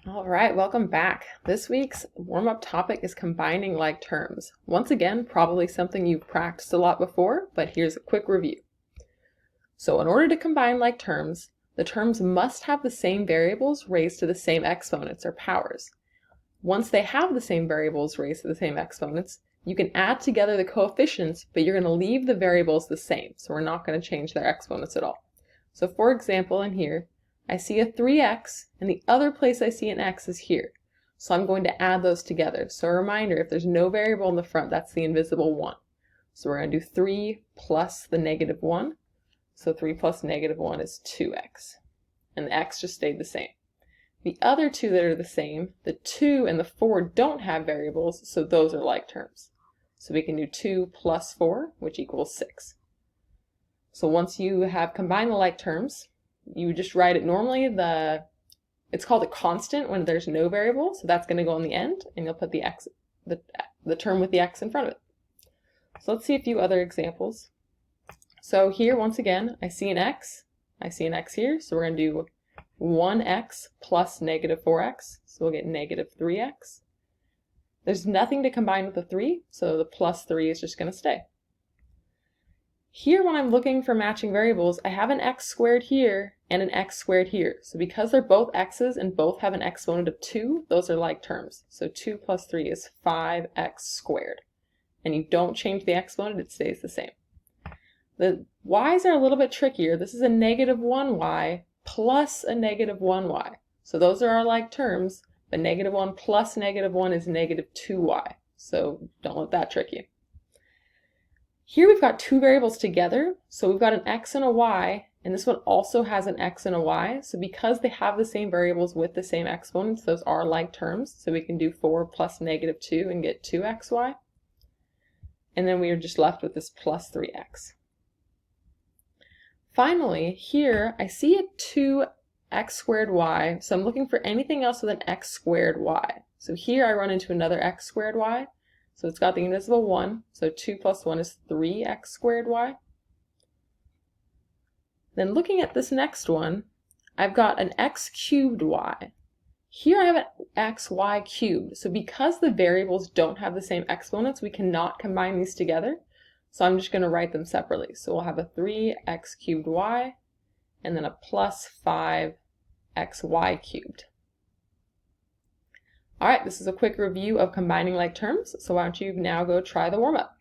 All right, welcome back. This week's warm-up topic is combining like terms. Once again, probably something you've practiced a lot before, but here's a quick review. So in order to combine like terms, the terms must have the same variables raised to the same exponents or powers. Once they have the same variables raised to the same exponents, you can add together the coefficients, but you're going to leave the variables the same, so we're not going to change their exponents at all. So for example, in here, I see a 3x, and the other place I see an x is here. So I'm going to add those together. So a reminder, if there's no variable in the front, that's the invisible 1. So we're going to do 3 plus the negative 1. So 3 plus negative 1 is 2x. And the x just stayed the same. The other two that are the same, the 2 and the 4 don't have variables, so those are like terms. So we can do 2 plus 4, which equals 6. So once you have combined the like terms, you just write it normally. It's called a constant when there's no variable, so that's going to go on the end, and you'll put the x, the term with the x in front of it. So let's see a few other examples. So here, once again, I see an x here, so we're going to do 1x plus negative 4x, so we'll get negative 3x. There's nothing to combine with the 3, so the plus 3 is just going to stay. Here, when I'm looking for matching variables, I have an x squared here and an x squared here. So because they're both x's and both have an exponent of 2, those are like terms. So 2 plus 3 is 5x squared. And you don't change the exponent, it stays the same. The y's are a little bit trickier. This is a negative 1y plus a negative 1y. So those are our like terms, but negative 1 plus negative 1 is negative 2y. So don't let that trick you. Here we've got two variables together, so we've got an x and a y, and this one also has an x and a y, so because they have the same variables with the same exponents, those are like terms, so we can do 4 plus negative 2 and get 2xy, and then we are just left with this plus 3x. Finally, here I see a 2x squared y, so I'm looking for anything else with an x squared y. So here I run into another x squared y. So it's got the invisible 1, so 2 plus 1 is 3x squared y. Then looking at this next one, I've got an x cubed y. Here I have an xy cubed, so because the variables don't have the same exponents, we cannot combine these together. So I'm just going to write them separately. So we'll have a 3x cubed y, and then a plus 5xy cubed. All right, this is a quick review of combining like terms, so why don't you now go try the warm-up.